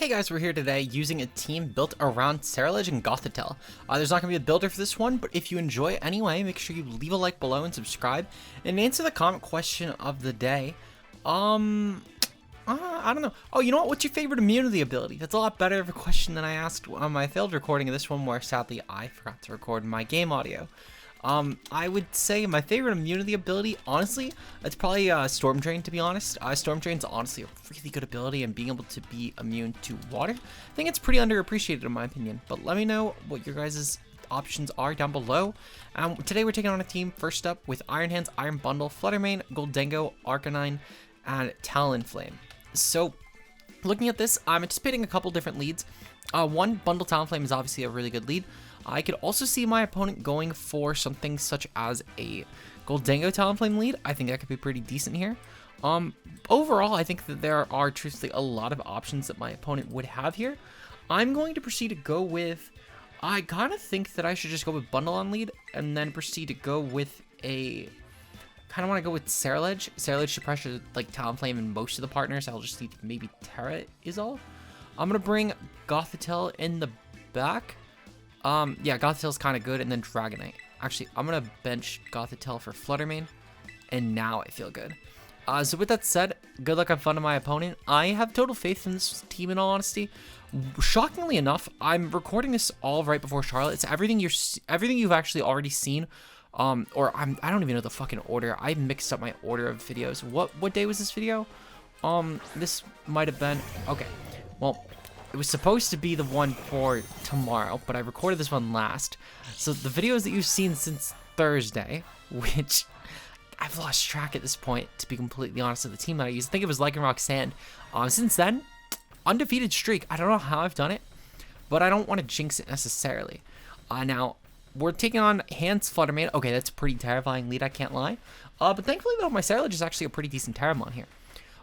Hey guys, we're here today using a team built around Ceruledge and Gothitelle. There's not going to be a builder for this one, but if you enjoy it anyway, make sure you leave a like below and subscribe. And answer the comment question of the day. I don't know. Oh, you know what? What's your favorite immunity ability? That's a lot better of a question than I asked on my failed recording of this one, where sadly I forgot to record my game audio. I would say my favorite immunity ability, honestly, it's probably Storm Drain, to be honest. Storm Drain's honestly a really good ability, and being able to be immune to water, I think it's pretty underappreciated in my opinion. But let me know what your guys' options are down below. Today we're taking on a team, first up, with Iron Hands, Iron Bundle, Fluttermane, Goldengo, Arcanine, and Talonflame. So, looking at this, I'm anticipating a couple different leads. One, Bundle Talonflame is obviously a really good lead. I could also see my opponent going for something such as a Goldengo Talonflame lead. I think that could be pretty decent here. Overall, I think that there are truthfully a lot of options that my opponent would have here. I'm going to proceed to go with, I kind of think that I should just go with Bundle on lead and then proceed to go with a, kind of want to go with Ceruledge. Ceruledge should pressure like Talonflame and most of the partners. I'll just need maybe Terra is all. I'm going to bring Gothitelle in the back. Yeah, Gothitelle's kind of good, and then Dragonite. Actually, I'm going to bench Gothitelle for Fluttermane, and now I feel good. So with that said, good luck, have fun to my opponent. I have total faith in this team, in all honesty. Shockingly enough, I'm recording this all right before Charlotte. It's everything you've actually already seen. I don't even know the fucking order. I mixed up my order of videos. What day was this video? This might have been, okay. Well, it was supposed to be the one for tomorrow, but I recorded this one last. So the videos that you've seen since Thursday, which I've lost track at this point, to be completely honest, of the team that I used. I think it was Lycanroc Sand. Since then, undefeated streak. I don't know how I've done it, but I don't want to jinx it necessarily. Now, we're taking on Hands Fluttermane. Okay, that's a pretty terrifying lead, I can't lie. But thankfully, though, my Ceruledge is actually a pretty decent Terramon here.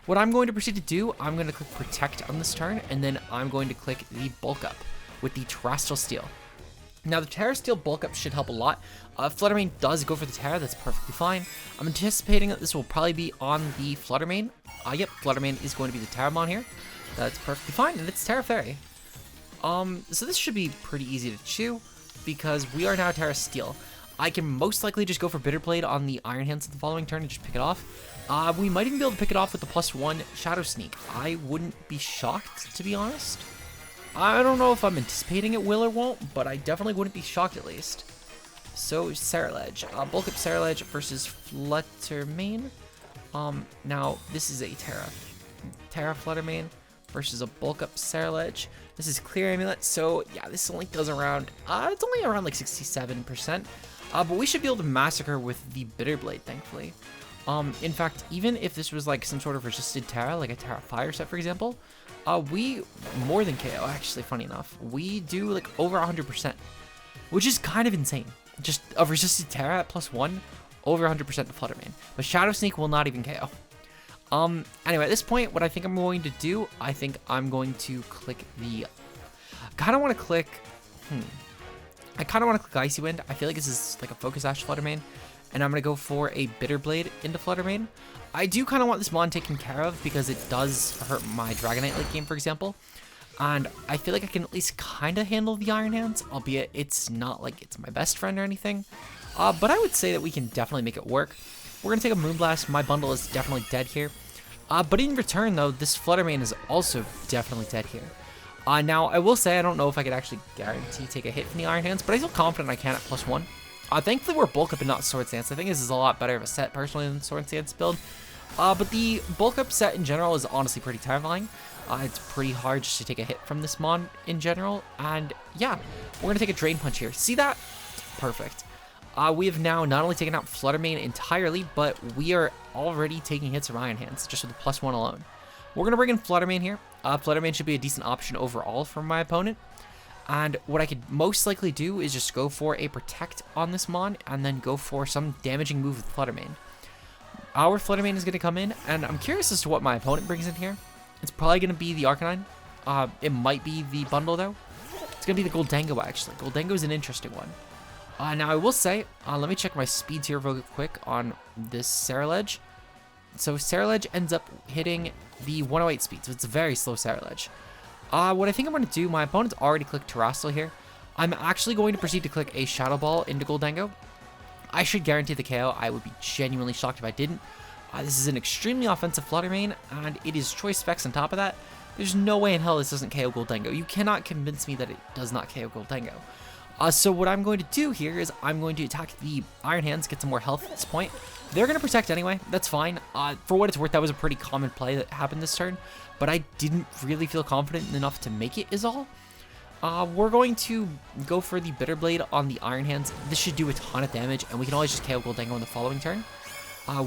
What I'm going to proceed to do, I'm going to click Protect on this turn, and then I'm going to click the Bulk Up with the Terrestrial Steel. Now, the Terra Steel Bulk Up should help a lot. Fluttermane does go for the Terra, that's perfectly fine. I'm anticipating that this will probably be on the Fluttermane. Yep, Fluttermane is going to be the Terramon here. That's perfectly fine, and it's Terra Fairy. So this should be pretty easy to chew, because we are now Terra Steel. I can most likely just go for Bitter Blade on the Iron Hands the following turn and just pick it off. We might even be able to pick it off with the +1 Shadow Sneak. I wouldn't be shocked, to be honest. I don't know if I'm anticipating it will or won't, but I definitely wouldn't be shocked at least. So, Ceruledge. Bulk Up Ceruledge versus Fluttermane. Now, this is a Terra Fluttermane versus a Bulk Up Ceruledge. This is Clear Amulet, so yeah, this only does around, it's only around like 67%. But we should be able to massacre with the Bitter Blade, thankfully. In fact, even if this was like some sort of resisted Terra, like a Terra Fire set, for example, we more than KO, actually, funny enough. We do like over 100%, which is kind of insane. Just a resisted Terra at +1, over 100% to Fluttermane. But Shadow Sneak will not even KO. Anyway, at this point, what I think I'm going to do, I think I'm going to click the, I kind of want to click Icy Wind. I feel like this is like a Focus Sash Fluttermane. And I'm going to go for a Bitter Blade into Fluttermane. I do kind of want this Mon taken care of because it does hurt my Dragonite late game, for example. And I feel like I can at least kind of handle the Iron Hands, albeit it's not like it's my best friend or anything. But I would say that we can definitely make it work. We're going to take a Moonblast. My bundle is definitely dead here. But in return, though, this Fluttermane is also definitely dead here. Now, I will say I don't know if I could actually guarantee take a hit from the Iron Hands, but I feel confident I can at +1. Thankfully, we're Bulk Up and not Sword Stance. I think this is a lot better of a set, personally, than Sword Stance build. But the Bulk Up set in general is honestly pretty terrifying. It's pretty hard just to take a hit from this Mon in general. And yeah, we're going to take a Drain Punch here. See that? Perfect. We have now not only taken out Fluttermane entirely, but we are already taking hits from Iron Hands, just with the +1 alone. We're going to bring in Fluttermane here. Fluttermane should be a decent option overall for my opponent. And what I could most likely do is just go for a Protect on this Mon, and then go for some damaging move with Fluttermane. Our Fluttermane is going to come in, and I'm curious as to what my opponent brings in here. It's probably going to be the Arcanine. It might be the bundle, though. It's going to be the Goldengo, actually. Goldengo is an interesting one. Now, I will say, let me check my speeds here real quick on this Ceruledge. So, Ceruledge ends up hitting the 108 speed, so it's a very slow Ceruledge. What I think I'm going to do, my opponent's already clicked Terrestrial here. I'm actually going to proceed to click a Shadow Ball into Goldengo. I should guarantee the KO. I would be genuinely shocked if I didn't. This is an extremely offensive Flutter Mane, and it is Choice Specs on top of that. There's no way in hell this doesn't KO Goldengo. You cannot convince me that it does not KO Goldengo. So what I'm going to do here is I'm going to attack the Iron Hands, get some more health at this point. They're going to protect anyway. That's fine. For what it's worth, that was a pretty common play that happened this turn, but I didn't really feel confident enough to make it is all. We're going to go for the Bitter Blade on the Iron Hands. This should do a ton of damage, and we can always just KO Goldengo in the following turn.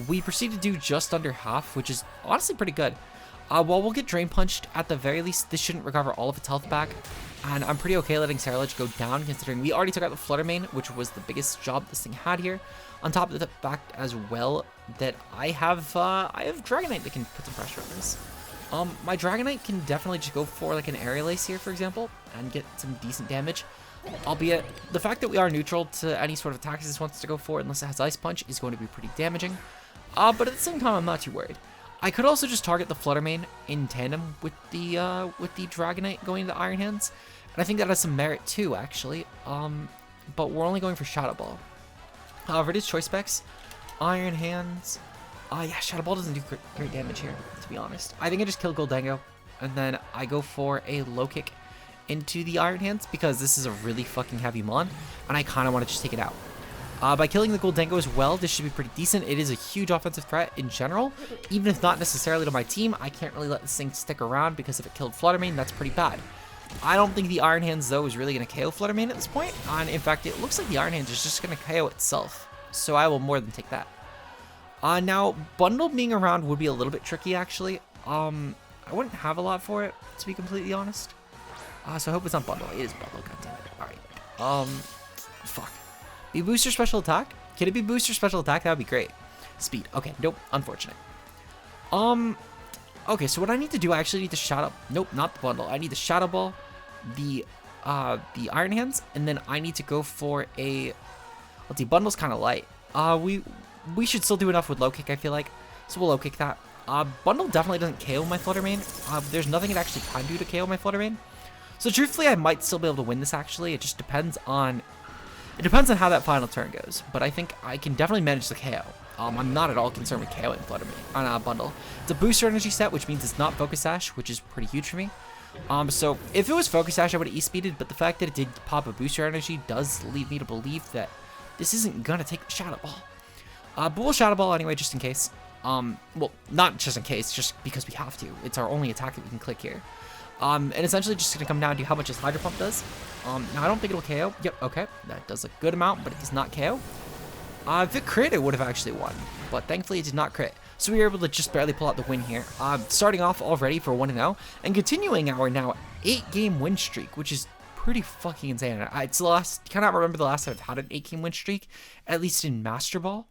We proceed to do just under half, which is honestly pretty good. While we'll get Drain Punched, at the very least, this shouldn't recover all of its health back. And I'm pretty okay letting Ceruledge go down, considering we already took out the Flutter Mane, which was the biggest job this thing had here. On top of the fact as well that I have Dragonite that can put some pressure on this. My Dragonite can definitely just go for like an Aerial Ace here, for example, and get some decent damage. Albeit, the fact that we are neutral to any sort of attacks this wants to go for, unless it has Ice Punch, is going to be pretty damaging. But at the same time, I'm not too worried. I could also just target the Flutter Mane in tandem with the Dragonite going to Iron Hands, and I think that has some merit too, actually. But we're only going for Shadow Ball. However, it is Choice Specs, Iron Hands. Yeah, Shadow Ball doesn't do great damage here, to be honest. I think I just kill Goldengo, and then I go for a Low Kick into the Iron Hands because this is a really fucking heavy mon, and I kind of want to just take it out. By killing the Goldengo as well, this should be pretty decent. It is a huge offensive threat in general, even if not necessarily to my team. I can't really let this thing stick around because if it killed Flutter Mane, that's pretty bad. I don't think the Iron Hands, though, is really going to KO Flutter Mane at this point. And in fact, it looks like the Iron Hands is just going to KO itself, so I will more than take that. Now, Bundle being around would be a little bit tricky, actually. I wouldn't have a lot for it, to be completely honest. So I hope it's not Bundle. It is Bundle, goddammit. Alright. Fuck. Be Booster Special Attack? Can it be Booster Special Attack? That would be great. Speed. Okay, nope. Unfortunate. Okay, so what I need to do, I actually need to Shadow... Nope, not the Bundle. I need the Shadow Ball, the Iron Hands, and then I need to go for a... Let's see, Bundle's kind of light. We should still do enough with Low Kick, I feel like. So we'll Low Kick that. Bundle definitely doesn't KO my Flutter Mane. There's nothing it actually can do to KO my Flutter Mane. So truthfully, I might still be able to win this, actually. It just depends on... It depends on how that final turn goes, but I think I can definitely manage the KO. I'm not at all concerned with KO in Flutter Mane on Bundle. It's a booster energy set, which means it's not Focus Sash, which is pretty huge for me. So if it was Focus Sash, I would have E-speeded, but the fact that it did pop a booster energy does lead me to believe that this isn't gonna take the Shadow Ball. But we'll Shadow Ball anyway, just in case. Well, not just in case, just because we have to. It's our only attack that we can click here. And essentially just gonna come down to how much this Hydro Pump does. Now I don't think it'll KO. Yep, okay. That does a good amount, but it does not KO. If it crit, it would have actually won. But thankfully it did not crit. So we were able to just barely pull out the win here. Starting off already for 1-0, and continuing our now 8-game win streak, which is pretty fucking insane. It's the last, cannot remember the last time I've had an 8-game win streak, at least in Master Ball.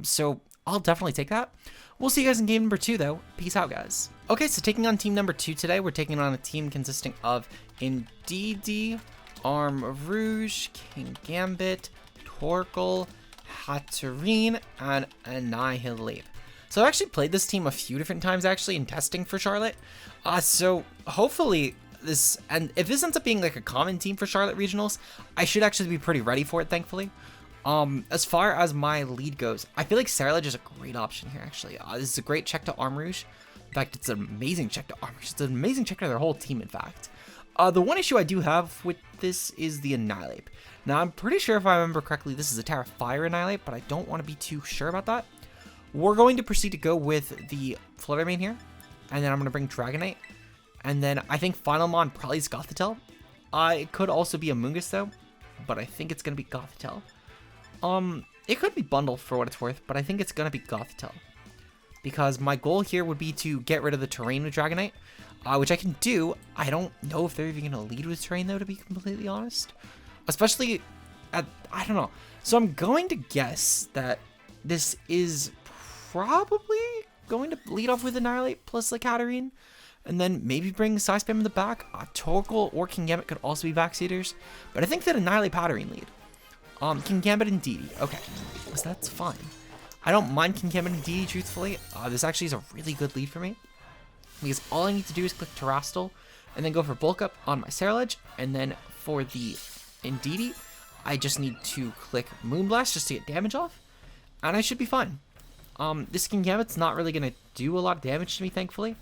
So I'll definitely take that. We'll see you guys in game number 2, though. Peace out, guys. Okay, so taking on team number 2 today, we're taking on a team consisting of Indeedee, Armarouge, King Gambit, Torkoal, Hatterene, and Annihilate. So I've actually played this team a few different times, actually, in testing for Charlotte. So hopefully this, and if this ends up being like a common team for Charlotte Regionals, I should actually be pretty ready for it, thankfully. As far as my lead goes, I feel like Ceruledge is a great option here, actually. This is a great check to Armarouge. In fact, it's an amazing check to Armarouge. It's an amazing check to their whole team, in fact. The one issue I do have with this is the Annihilate. Now, I'm pretty sure if I remember correctly, this is a Terra Fire Annihilate, but I don't want to be too sure about that. We're going to proceed to go with the Flutter Mane here, and then I'm going to bring Dragonite, and then I think Final Mon probably is Gothitelle. It could also be Amoonguss, though, but I think it's going to be Gothitelle. It could be Bundle for what it's worth, but I think it's going to be Gothitelle. Because my goal here would be to get rid of the Terrain with Dragonite, which I can do. I don't know if they're even going to lead with Terrain, though, to be completely honest. Especially at, I don't know. So I'm going to guess that this is probably going to lead off with Annihilate plus like Hatterene. And then maybe bring Side Spam in the back. Torkoal or King Gambit could also be Backseaters. But I think that Annihilate Hatterene lead. King Gambit and Indeedee. Okay, so that's fine. I don't mind King Gambit and Indeedee, truthfully. This actually is a really good lead for me. Because all I need to do is click Terrestrial, and then go for Bulk Up on my Ceruledge, and then for the Indeedee, I just need to click Moonblast just to get damage off, and I should be fine. This Kingambit's not really going to do a lot of damage to me, thankfully.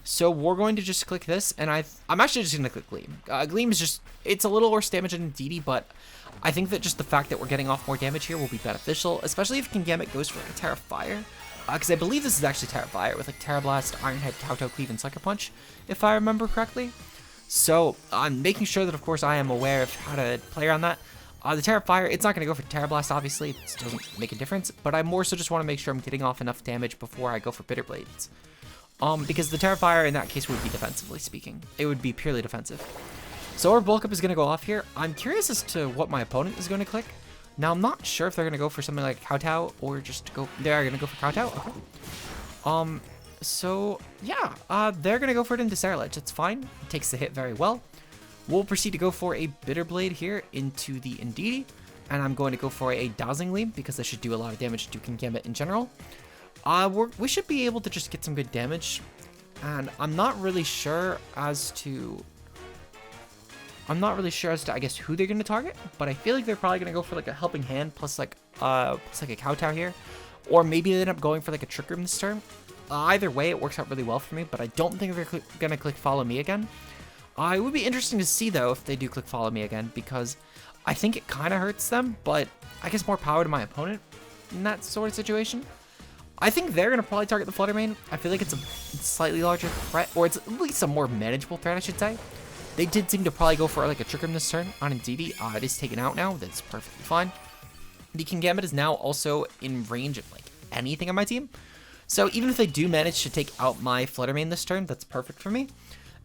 So we're going to just click this, and I'm actually just going to click Gleam. Gleam is just, it's a little worse damage than Indeedee, but I think that just the fact that we're getting off more damage here will be beneficial, especially if Kingambit goes for like a Terra Fire. Because I believe this is actually Terra Fire with like Terra Blast, Iron Head, Kowtow, Cleave, and Sucker Punch, if I remember correctly. So I'm making sure that, of course, I am aware of how to play around that. The Terra Fire, it's not going to go for Terra Blast, obviously. It doesn't make a difference, but I more so just want to make sure I'm getting off enough damage before I go for Bitter Blades. Because the Terra Fire in that case would be defensively speaking. It would be purely defensive. So our Bulk Up is going to go off here. I'm curious as to what my opponent is going to click. Now, I'm not sure if they're going to go for something like Kowtow or just go... They are going to go for Kowtow? Okay. So, yeah. They're going to go for it into Ceruledge. It's fine. It takes the hit very well. We'll proceed to go for a Bitter Blade here into the Indeedee. And I'm going to go for a Dazzling Gleam because this should do a lot of damage to Kingambit in general. We should be able to just get some good damage. And I'm not really sure as to... I guess, who they're going to target, but I feel like they're probably going to go for, like, a Helping Hand plus, like a Kowtow here. Or maybe they end up going for, like, a Trick Room this turn. Either way, it works out really well for me, but I don't think they're going to click Follow Me again. It would be interesting to see, though, if they do click Follow Me again, because I think it kind of hurts them, but I guess more power to my opponent in that sort of situation. I think they're going to probably target the Flutter Mane. I feel like it's a slightly larger threat, or it's at least a more manageable threat, I should say. They did seem to probably go for like a Trick Room this turn on Indeedee. It is taken out now. That's perfectly fine. The Kingambit is now also in range of like anything on my team. So even if they do manage to take out my Flutter Mane this turn, that's perfect for me.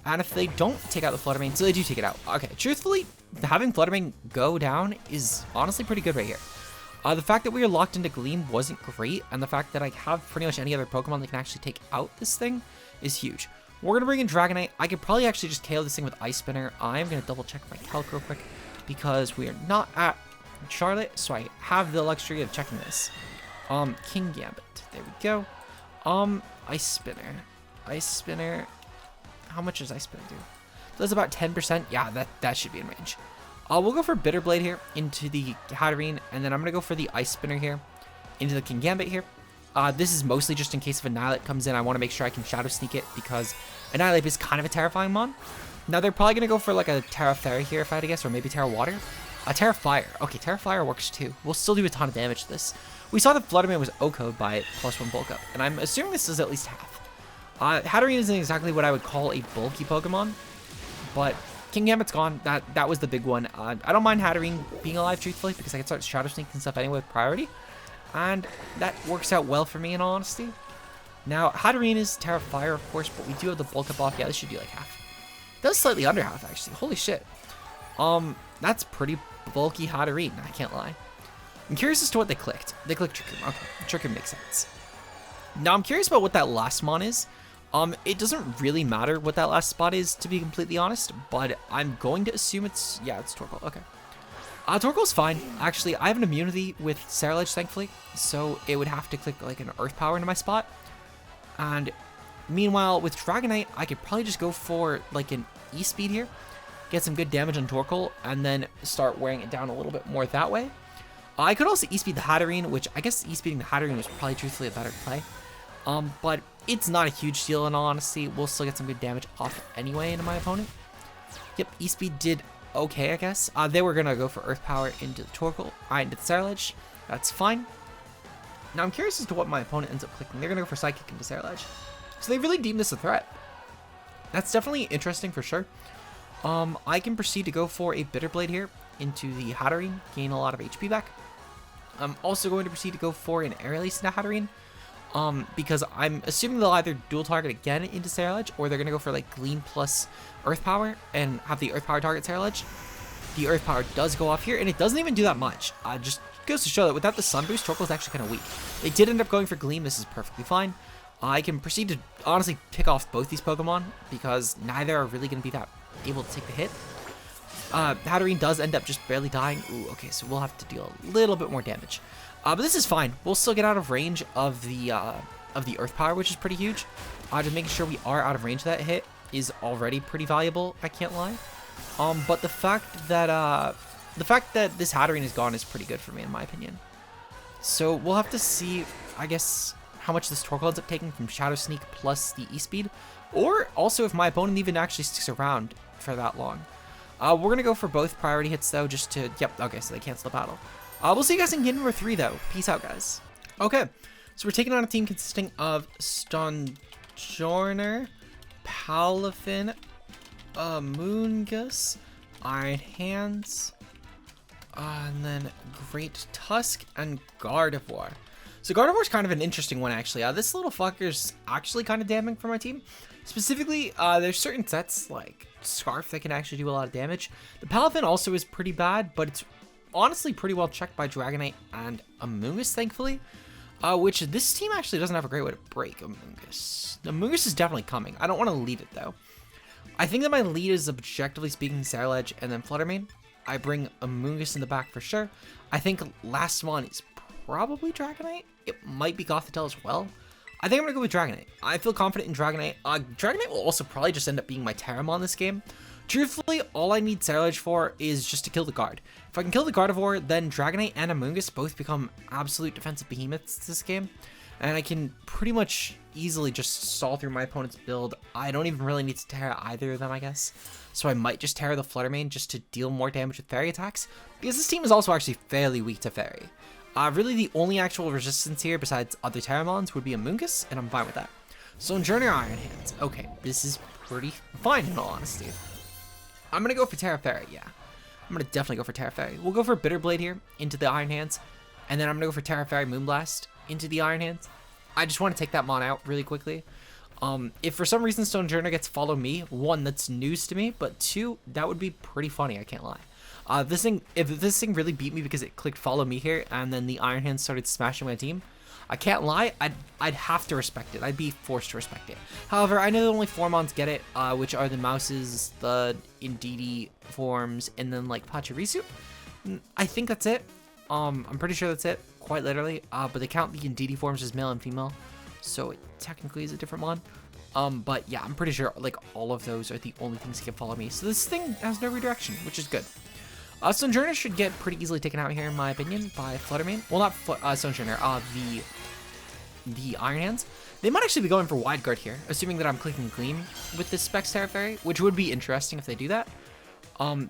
And if they don't take out the Flutter Mane, so they do take it out. Okay, truthfully, having Flutter Mane go down is honestly pretty good right here. The fact that we are locked into Gleam wasn't great, and the fact that I have pretty much any other Pokemon that can actually take out this thing is huge. We're going to bring in Dragonite. I could probably actually just KO this thing with Ice Spinner. I'm going to double check my calc real quick because we are not at Charlotte, so I have the luxury of checking this. Kingambit. There we go. Ice Spinner. Ice Spinner. How much does Ice Spinner do? That's about 10%. Yeah, that should be in range. We'll go for Bitter Blade here into the Hatterene, and then I'm going to go for the Ice Spinner here into the Kingambit here. This is mostly just in case if Annihilate comes in. I want to make sure I can Shadow Sneak it because Annihilate is kind of a terrifying mon. Now, they're probably going to go for like a Terra Fairy here, if I had to guess, or maybe Terra Water. A Terra Fire. Okay, Terra Fire works too. We'll still do a ton of damage to this. We saw that Flutter Mane was OHKO'd by +1 Bulk Up, and I'm assuming this is at least half. Hatterene isn't exactly what I would call a bulky Pokemon, but Kingambit's gone. That was the big one. I don't mind Hatterene being alive, truthfully, because I can start Shadow Sneak and stuff anyway with priority. And that works out well for me, in all honesty. Now, Hatterene is Terra Fire, of course, but we do have the Bulk Up off. Yeah, this should be like half. That's slightly under half, actually. Holy shit. That's pretty bulky Hatterene, I can't lie. I'm curious as to what they clicked. They clicked Trick Room. Okay, Trick Room makes sense. Now, I'm curious about what that last mon is. It doesn't really matter what that last spot is, to be completely honest, but I'm going to assume it's Torkoal. Okay. Torkoal's fine. Actually, I have an immunity with Ceruledge, thankfully, so it would have to click like an Earth Power into my spot. And meanwhile, with Dragonite, I could probably just go for like an E-Speed here, get some good damage on Torkoal, and then start wearing it down a little bit more that way. I could also E-Speed the Hatterene, which I guess E-Speeding the Hatterene was probably truthfully a better play. But it's not a huge deal in all honesty. We'll still get some good damage off anyway into my opponent. Yep, E-Speed did okay, I guess. They were going to go for Earth Power into the Torkoal, into the Ceruledge. That's fine. Now, I'm curious as to what my opponent ends up clicking. They're going to go for Psychic into Ceruledge. So they really deem this a threat. That's definitely interesting for sure. I can proceed to go for a Bitter Blade here into the Hatterene, gain a lot of HP back. I'm also going to proceed to go for an Air Release into Hatterene. Because I'm assuming they'll either dual target again into Ceruledge, or they're going to go for like Gleam plus Earth Power and have the Earth Power target Ceruledge. The Earth Power does go off here, and it doesn't even do that much. Just goes to show that without the Sun Boost, Torkoal is actually kind of weak. They did end up going for Gleam. This is perfectly fine. I can proceed to honestly pick off both these Pokemon because neither are really going to be that able to take the hit. Hatterene does end up just barely dying. Ooh, okay, so we'll have to deal a little bit more damage. But this is fine. We'll still get out of range of the Earth Power, which is pretty huge. Just making sure we are out of range of that hit. is already pretty valuable, I can't lie. But the fact that this Hatterene is gone is pretty good for me, in my opinion. So we'll have to see, I guess, how much this Torkoal ends up taking from Shadow Sneak plus the E-Speed, or also if my opponent even actually sticks around for that long. We're going to go for both priority hits, though, just to... Yep, okay, so they cancel the battle. We'll see you guys in game number 3, though. Peace out, guys. Okay, so we're taking on a team consisting of Stonjourner, Palafin, Moongus, Iron Hands, and then Great Tusk, and Gardevoir. So Gardevoir's kind of an interesting one, actually. This little fucker's actually kind of damning for my team. Specifically, there's certain sets, like Scarf, that can actually do a lot of damage. The Palafin also is pretty bad, but it's honestly pretty well checked by Dragonite and Amoonguss, thankfully. Which this team actually doesn't have a great way to break Amoonguss. Amoonguss is definitely coming. I don't want to lead it, though. I think that my lead is, objectively speaking, Ceruledge and then Fluttermane. I bring Amoonguss in the back for sure. I think last one is probably Dragonite. It might be Gothitelle as well. I think I'm going to go with Dragonite. I feel confident in Dragonite. Dragonite will also probably just end up being my Terramon this game. Truthfully, all I need Ceruledge for is just to kill the guard. If I can kill the Gardevoir, then Dragonite and Amoonguss both become absolute defensive behemoths this game. And I can pretty much easily just stall through my opponent's build. I don't even really need to Terra either of them, I guess. So I might just Terra the Fluttermane just to deal more damage with Fairy attacks. Because this team is also actually fairly weak to Fairy. Really, the only actual resistance here besides other Terramons would be Amoonguss, and I'm fine with that. Stonjourner, Iron Hands. Okay, this is pretty fine in all honesty. I'm going to go for Terra Fairy, yeah. I'm going to definitely go for Terra Fairy. We'll go for Bitter Blade here into the Iron Hands, and then I'm going to go for Terra Fairy Moonblast into the Iron Hands. I just want to take that mon out really quickly. If for some reason Stonjourner gets Follow Me, one, that's news to me, but two, that would be pretty funny, I can't lie. If this thing really beat me because it clicked Follow Me here, and then the Iron Hands started smashing my team, I can't lie, I'd have to respect it. I'd be forced to respect it. However, I know that only 4 mons get it, which are the Mouses, the Indeedee forms, and then like Pachirisu. I think that's it. I'm pretty sure that's it, quite literally. But they count the Indeedee forms as male and female, so it technically is a different mon. But yeah, I'm pretty sure like all of those are the only things that can Follow Me. So this thing has no redirection, which is good. Stonjourner should get pretty easily taken out here, in my opinion, by Fluttermane. Well, not Stonjourner, the Iron Hands. They might actually be going for Wide Guard here, assuming that I'm clicking Gleam with this Specs Terra Fairy, which would be interesting if they do that.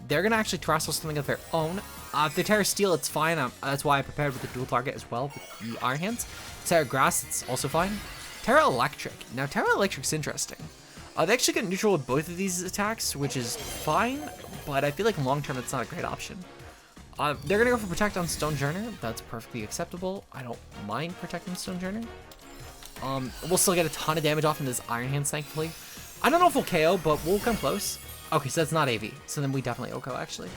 They're going to actually Terrestrial something of their own. If they Terra Steel, it's fine. That's why I prepared with the dual target as well with the Iron Hands. Terra Grass, it's also fine. Terra Electric. Now, Terra Electric's interesting. They actually get neutral with both of these attacks, which is fine, but I feel like long term that's not a great option. They're going to go for Protect on Stonjourner. That's perfectly acceptable. I don't mind protecting Stonjourner. We'll still get a ton of damage off in this Iron Hands, thankfully. I don't know if we'll KO, but we'll come close. Okay, so that's not AV. So then we definitely OHKO, actually.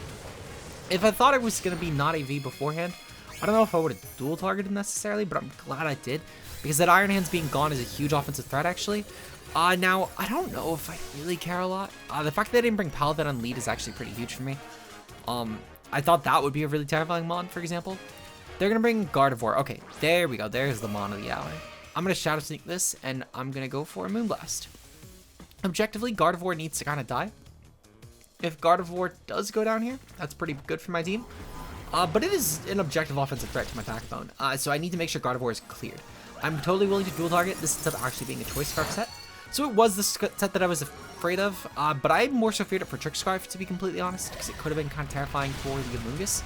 If I thought it was going to be not AV beforehand, I don't know if I would have dual targeted necessarily, but I'm glad I did. Because that Iron Hands being gone is a huge offensive threat, actually. Now, I don't know if I really care a lot. The fact that they didn't bring Paladin on lead is actually pretty huge for me. I thought that would be a really terrifying mon, for example. They're going to bring Gardevoir. Okay, there we go. There's the mon of the hour. I'm going to Shadow Sneak this, and I'm going to go for a Moonblast. Objectively, Gardevoir needs to kind of die. If Gardevoir does go down here, that's pretty good for my team. But it is an objective offensive threat to my backbone. So I need to make sure Gardevoir is cleared. I'm totally willing to dual target this instead of actually being a Choice Scarf set. So it was the set that I was afraid of, but I more so feared it for Trick Scarf, to be completely honest, because it could have been kind of terrifying for the Amoonguss.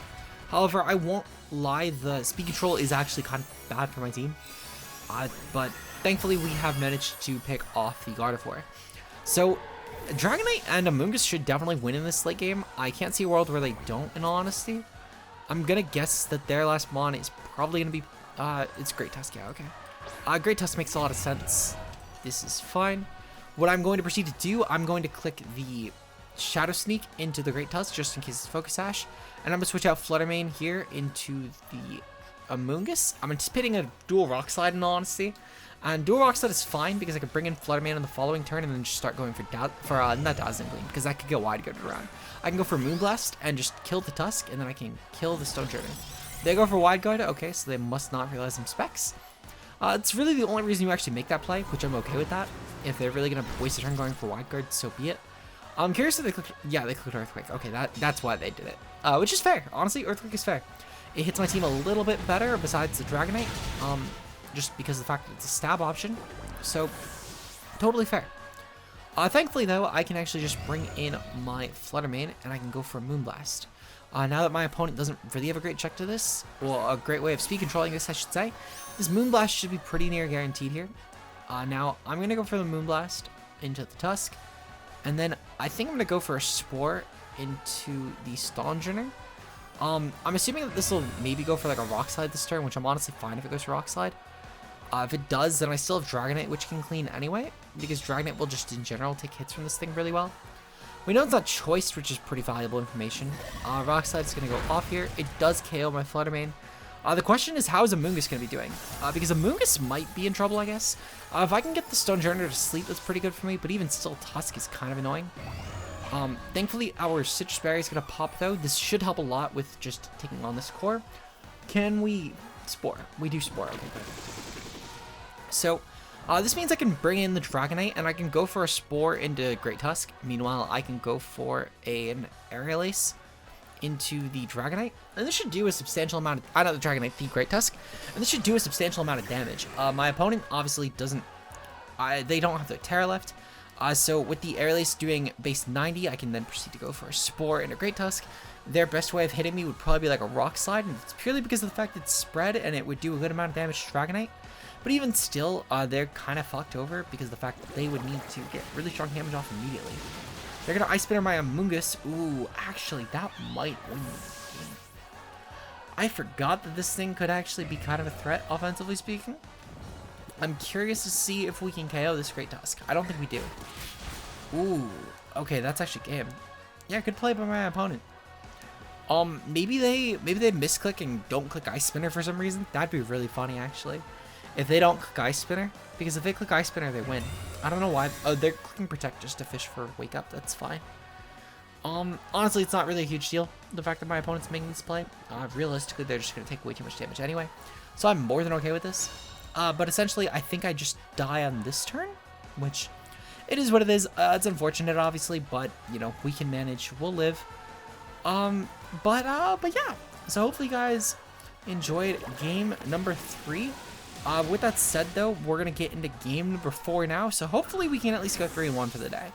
However, I won't lie, the speed control is actually kind of bad for my team. But thankfully, we have managed to pick off the Gardevoir. So Dragonite and Amoonguss should definitely win in this late game. I can't see a world where they don't, in all honesty. I'm going to guess that their last mon is probably going to be... it's Great Tusk, yeah, okay. Great Tusk makes a lot of sense. This is fine. What I'm going to proceed to do, I'm going to click the Shadow Sneak into the Great Tusk, just in case it's Focus Sash. And I'm going to switch out Fluttermane here into the Amoonguss. I'm anticipating a dual Rock Slide, in all honesty. And dual Rock Slide is fine, because I can bring in Fluttermane on the following turn, and then just start going for not Dazzling Gleam, because that could get Wide Guarded around. I can go for Moonblast, and just kill the Tusk, and then I can kill the Stonjourner. They go for Wide Guard, okay, so they must not realize some specs. It's really the only reason you actually make that play, which I'm okay with that. If they're really going to waste a turn going for Wide Guard, so be it. I'm curious if they clicked... Yeah, they clicked Earthquake. Okay, that's why they did it. Which is fair. Honestly, Earthquake is fair. It hits my team a little bit better besides the Dragonite. Just because of the fact that it's a stab option. So, totally fair. Thankfully, though, I can actually just bring in my Flutter Mane, and I can go for a Moonblast. Now that my opponent doesn't really have a great check to this, well, a great way of speed controlling this, I should say, this Moonblast should be pretty near guaranteed here. Now, I'm going to go for the Moonblast into the Tusk, and then I think I'm going to go for a Spore into the Stonjourner. I'm assuming that this will maybe go for like a Rock Slide this turn, which I'm honestly fine if it goes for Rock Slide. If it does, then I still have Dragonite, which can clean anyway, because Dragonite will just in general take hits from this thing really well. We know it's not choiced, which is pretty valuable information. Rock Slide is going to go off here. It does KO my Flutter Mane. The question is, how is Amoonguss going to be doing? Because Amoonguss might be in trouble, I guess. If I can get the Stonjourner to sleep, that's pretty good for me, but even still, Tusk is kind of annoying. Thankfully, our Citrus Berry is going to pop, though. This should help a lot with just taking on this core. Can we Spore? We do Spore. Okay, good. So, this means I can bring in the Dragonite, and I can go for a Spore into Great Tusk. Meanwhile, I can go for an Aerial Ace into the Dragonite. And this should do a substantial amount of... not the Dragonite, the Great Tusk. And this should do a substantial amount of damage. My opponent obviously doesn't... they don't have the Terra left. So with the Aerial Ace doing base 90, I can then proceed to go for a Spore and a Great Tusk. Their best way of hitting me would probably be like a Rock Slide, and it's purely because of the fact it's spread and it would do a good amount of damage to Dragonite. But even still, they're kind of fucked over because of the fact that they would need to get really strong damage off immediately. They're going to Ice Spinner my Amoonguss. Ooh, actually, that might win the game. I forgot that this thing could actually be kind of a threat, offensively speaking. I'm curious to see if we can KO this Great Tusk. I don't think we do. Ooh, okay, that's actually game. Yeah, good play by my opponent. Maybe they misclick and don't click Ice Spinner for some reason. That'd be really funny, actually. If they don't click Ice Spinner, because if they click Ice Spinner, they win. I don't know why. Oh, they're clicking Protect just to fish for Wake Up. That's fine. Honestly, it's not really a huge deal, the fact that my opponent's making this play. Realistically, they're just going to take way too much damage anyway. So I'm more than okay with this. But essentially, I think I just die on this turn, which it is what it is. It's unfortunate, obviously, but, you know, we can manage. We'll live. But yeah. So hopefully you guys enjoyed game number 3. With that said, though, we're going to get into game number 4 now. So hopefully we can at least go 3-1 for the day.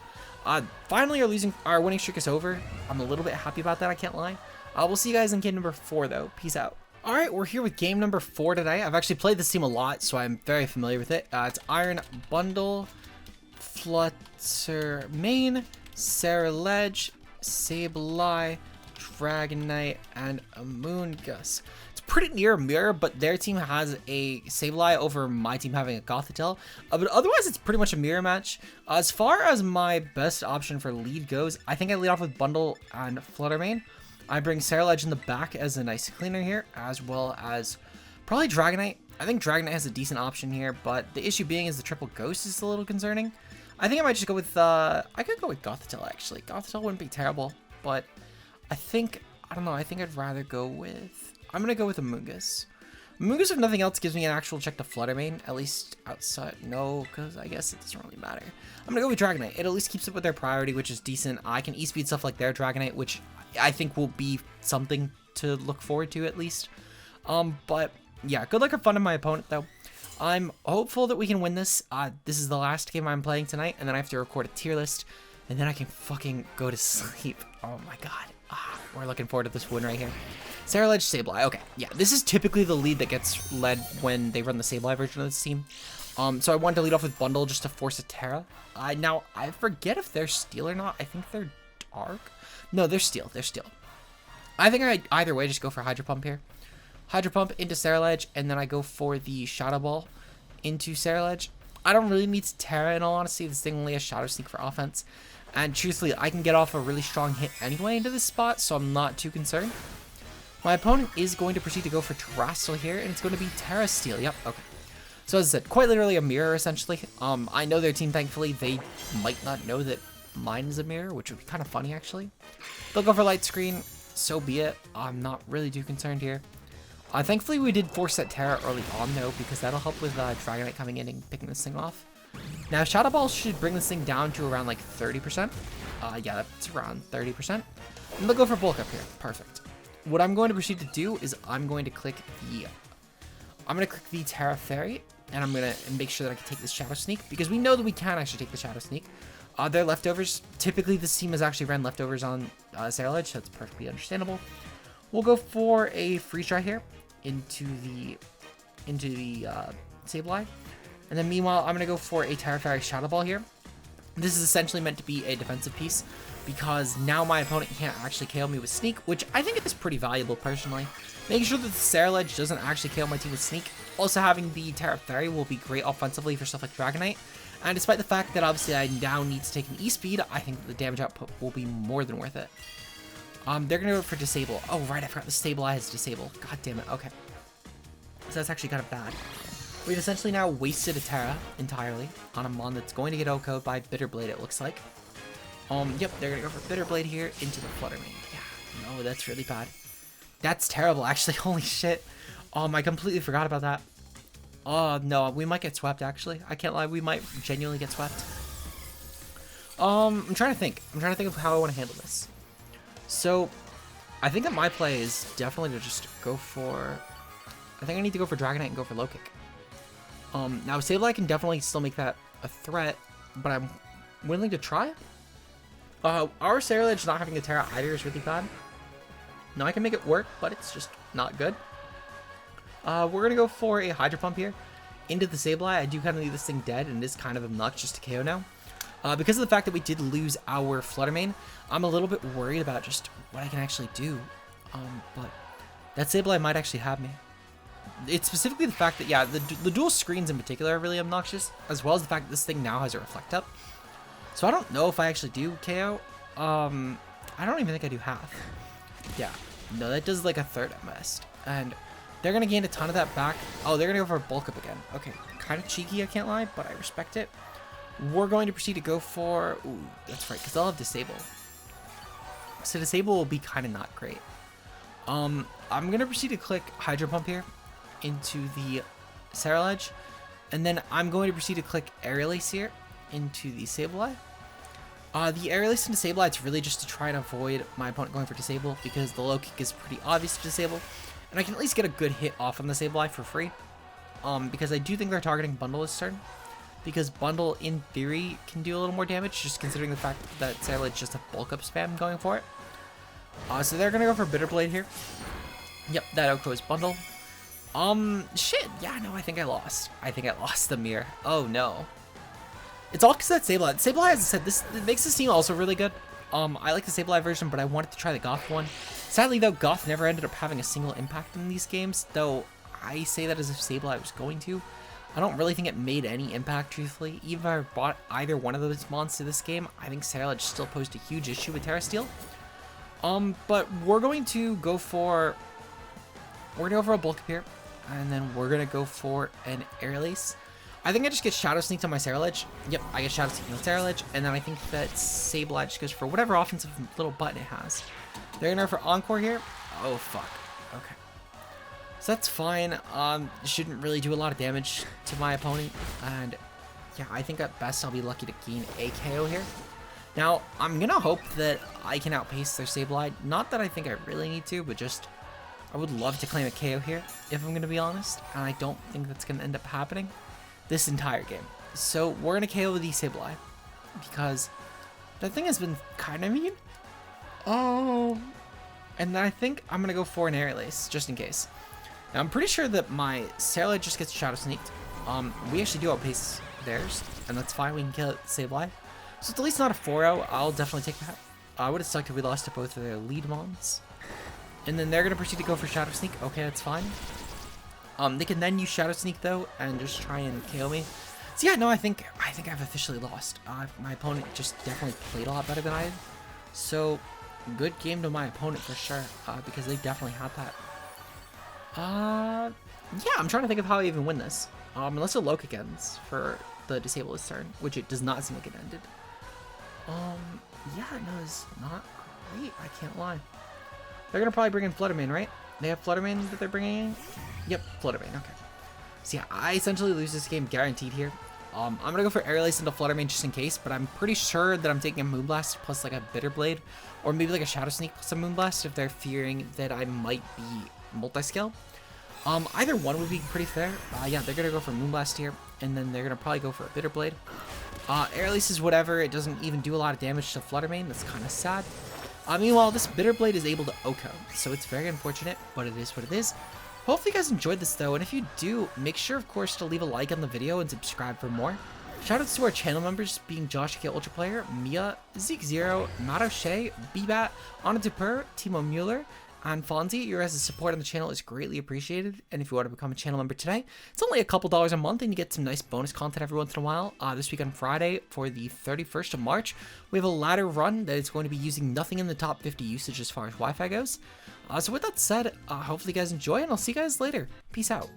Finally, our winning streak is over. I'm a little bit happy about that, I can't lie. We'll see you guys in game number 4, though. Peace out. All right, we're here with game number 4 today. I've actually played this team a lot, so I'm very familiar with it. It's Iron Bundle, Flutter Mane, Ceruledge, Sableye, Dragonite, and Amoonguss. It's pretty near a mirror, but their team has a Sableye over my team having a Gothitelle. But otherwise, it's pretty much a mirror match. As far as my best option for lead goes, I think I lead off with Bundle and Flutter Mane. I bring Ceruledge in the back as a nice cleaner here, as well as probably Dragonite. I think Dragonite has a decent option here, but the issue being is the triple Ghost is a little concerning. I think I might just go with, I could go with Gothitelle, actually. Gothitelle wouldn't be terrible, but I don't know, I think I'd rather go with, I'm going to go with Amoonguss. Amoonguss, if nothing else, gives me an actual check to Flutter Mane, at least outside, no, because I guess it doesn't really matter. I'm going to go with Dragonite. It at least keeps up with their priority, which is decent. I can E-speed stuff like their Dragonite, which I think will be something to look forward to at least. But yeah, good luck or fun to my opponent though. I'm hopeful that we can win this. This is the last game I'm playing tonight, and then I have to record a tier list, and then I can fucking go to sleep. Oh my god. We're looking forward to this win right here. Ceruledge, Sableye. Okay, yeah, this is typically the lead that gets led when they run the Sableye version of this team. So I wanted to lead off with Bundle just to force a Terra. Now, I forget if they're Steel or not. I think they're Dark. No, they're Steel. They're Steel. I think I either way just go for Hydro Pump here. Hydro Pump into Ceruledge, and then I go for the Shadow Ball into Ceruledge. I don't really need Terra in all honesty. This thing only has Shadow Sneak for offense. And truthfully, I can get off a really strong hit anyway into this spot, so I'm not too concerned. My opponent is going to proceed to go for Terrestrial here, and it's going to be Terra Steel. Yep, okay. So as I said, quite literally a mirror, essentially. I know their team, thankfully. They might not know that mine is a mirror, which would be kind of funny, actually. They'll go for Light Screen. So be it. I'm not really too concerned here. Thankfully, we did force that Terra early on, though, because that'll help with Dragonite coming in and picking this thing off. Now, Shadow Ball should bring this thing down to around like 30%. Yeah, that's around 30%. And they'll go for bulk up here. Perfect. What I'm going to proceed to do is I'm going to click the Terra Fairy, and I'm going to make sure that I can take this Shadow Sneak, because we know that we can actually take the Shadow Sneak. They're leftovers. Typically, this team has actually ran leftovers on Ceruledge, so that's perfectly understandable. We'll go for a Freeze Dry here into the Sableye. And then meanwhile, I'm going to go for a Terra Fairy Shadow Ball here. This is essentially meant to be a defensive piece, because now my opponent can't actually KO me with Sneak, which I think is pretty valuable personally. Making sure that the Ceruledge doesn't actually KO my team with Sneak. Also having the Terra Fairy will be great offensively for stuff like Dragonite. And despite the fact that obviously I now need to take an E-Speed, I think that the damage output will be more than worth it. They're going to go for Disable. Oh, right, I forgot the Sableye has Disable. God damn it, okay. So that's actually kind of bad. We've essentially now wasted a Terra entirely on a Mon that's going to get OHKO'd by Bitter Blade, it looks like. Yep, they're going to go for Bitter Blade here into the Flutter Mane. Yeah, no, that's really bad. That's terrible, actually. Holy shit. I completely forgot about that. Oh, no, we might get swept, actually. I can't lie, we might genuinely get swept. I'm trying to think. I'm trying to think of how I want to handle this. So, I think that my play is definitely to just go for... I think I need to go for Dragonite and go for Low Kick. Now, Sableye can definitely still make that a threat, but I'm willing to try. Our Ceruledge not having a Terra either is really bad. Now I can make it work, but it's just not good. We're going to go for a Hydro Pump here into the Sableye. I do kind of need this thing dead, and it is kind of obnoxious to KO now. Because of the fact that we did lose our Flutter Mane, I'm a little bit worried about just what I can actually do. But that Sableye might actually have me. It's specifically the fact that, yeah, the dual screens in particular are really obnoxious, as well as the fact that this thing now has a Reflect Up. So I don't know if I actually do KO. I don't even think I do half. Yeah, no, that does like a third at best. And they're going to gain a ton of that back. Oh, they're going to go for a Bulk Up again. Okay, kind of cheeky, I can't lie, but I respect it. We're going to proceed to go for... Ooh, that's right, because they'll have Disable. So Disable will be kind of not great. I'm going to proceed to click Hydro Pump here into the Ceruledge, and then I'm going to proceed to click Aerial Ace here into the Sableye. The Aerial Ace into Sableye, it's really just to try and avoid my opponent going for Disable, because the Low Kick is pretty obvious to disable, and I can at least get a good hit off on the Sableye for free, because I do think they're targeting Bundle this turn, because Bundle, in theory, can do a little more damage, just considering the fact that Ceruledge just a Bulk Up spam going for it. So they're going to go for Bitter Blade here. Yep, that OHKO is Bundle. Shit, yeah, no, I think I lost. I think I lost the mirror. Oh, no. It's all because of that Sableye. Sableye, as I said, this makes this team also really good. I like the Sableye version, but I wanted to try the Goth one. Sadly, though, Goth never ended up having a single impact in these games, though I say that as if Sableye was going to. I don't really think it made any impact, truthfully. Even if I bought either one of those mons to this game, I think Ceruledge still posed a huge issue with Terra Steel. But we're going to go for... We're going to go for a Bulk Up here, and then we're going to go for an Aerial Ace. I think I just get Shadow Sneaked on my Ceruledge. Yep, I get Shadow Sneaked on the Ceruledge, and then I think that Sableye just goes for whatever offensive little button it has. They're going to go for Encore here. Oh, fuck. Okay. So that's fine. Shouldn't really do a lot of damage to my opponent, and yeah, I think at best I'll be lucky to gain a KO here. Now, I'm going to hope that I can outpace their Sableye. Not that I think I really need to, but just I would love to claim a KO here, if I'm going to be honest, and I don't think that's going to end up happening this entire game. So we're going to KO the Sableye, because that thing has been kind of mean. Oh, and then I think I'm going to go for an Aerial Ace, just in case. Now, I'm pretty sure that my Ceruledge just gets Shadow Sneaked. We actually do outpace theirs, and that's fine. We can kill Sableye. So it's at least not a 4-0. I'll definitely take that. I would have sucked if we lost to both of their lead mons. And then they're going to proceed to go for Shadow Sneak. Okay, that's fine. They can then use Shadow Sneak, though, and just try and KO me. So yeah, no, I think I've officially lost. My opponent just definitely played a lot better than I did. So, good game to my opponent for sure, because they definitely had that. Yeah, I'm trying to think of how I even win this. Unless a Low Kick ends for the Disable this turn, which it does not seem like it ended. Yeah, no, it's not great, I can't lie. They're gonna probably bring in Flutter Mane, right? They have Flutter Mane that they're bringing in? Yep, Flutter Mane, okay. So yeah, I essentially lose this game guaranteed here. I'm going to go for Aerial Ace into Flutter Mane just in case, but I'm pretty sure that I'm taking a Moonblast plus like a Bitter Blade, or maybe like a Shadow Sneak plus a Moonblast if they're fearing that I might be multi-scale. Either one would be pretty fair. Yeah, they're going to go for Moonblast here, and then they're going to probably go for a Bitter Blade. Aerial Ace is whatever. It doesn't even do a lot of damage to Flutter Mane. That's kind of sad. Meanwhile, this Bitter Blade is able to OHKO, so it's very unfortunate, but it is what it is. Hopefully you guys enjoyed this though, and if you do, make sure of course to leave a like on the video and subscribe for more. Shoutouts to our channel members being Josh K Ultra Player, Mia, Zeke Zero, Matt O'Shea, Bbat, Anna Dupur, Timo Mueller, and Fonzie. Your guys' support on the channel is greatly appreciated, and if you want to become a channel member today, it's only a couple dollars a month and you get some nice bonus content every once in a while. This week on Friday for the 31st of March, we have a ladder run that is going to be using nothing in the top 50 usage as far as Wi-Fi goes. So with that said, hopefully you guys enjoy, and I'll see you guys later. Peace out.